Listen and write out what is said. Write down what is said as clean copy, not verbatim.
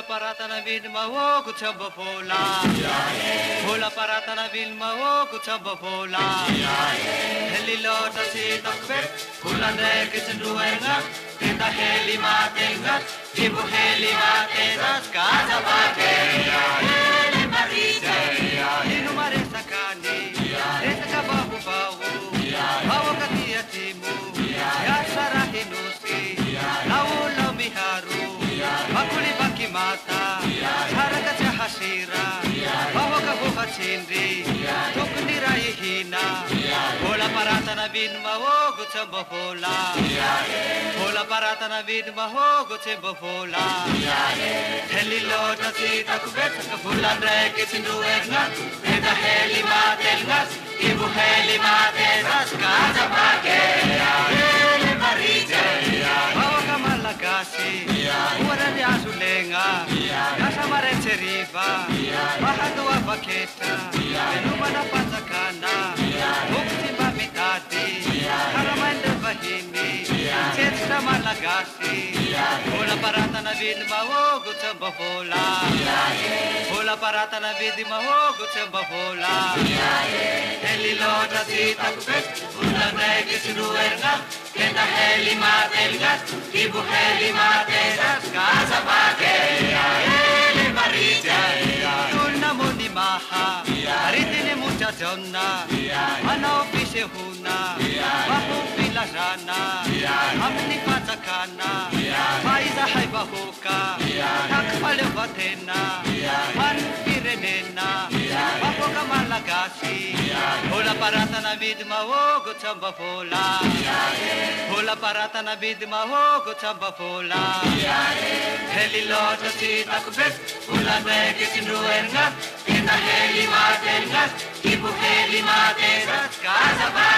paratana vilma o kuchamba fola. Hola paratana vilma o kuchamba fola. Helilo tasi takbet, kulande kitchenduenga. Tenda heli matenga, ibu heli matenas casa bakeya. Heli marita, inu mare sakani, esa kabahu bawu, bawa katia timu, yasara hinusi, laula miharu, bakuli baki mata, haraka jahasira, bawa kabuha chindri, tukni rai hina, hola paratana vinma o guchamba fola, hola paratana vinma o guchamba fola, helilo tasi takubet kafulan re kitchenduenga, tenda heli matelgas, ibu heli matenas casa bakeya, heli marita, bawa kamalagasi, uara di azulenga, casa marense riba, bahadua baketa, enumana patakana, uktimba mitati, karamanda bahini, cetsa malagasi, hola paratana vilma o guchamba fola, hola paratana vidima o guchamba fola, helilo tasi takbet, ulan re kitchenduenga, tenda heli matelgas, ibu heli matenas casa bakeya, heli marita, tulna muni maha, aritine muchachona, mana ofise huna, bahu pilasana, amni patakana, paiza hai bahuka, takpale vatena, man pirenena, bahu kamalagasi, hola paratana vidma o guchamba fola, hola paratana vidma o guchamba fola, helilo tasi takbet, ulan re kitchenduenga, tenda heli matenas, ibu heli matenas casa bakeya.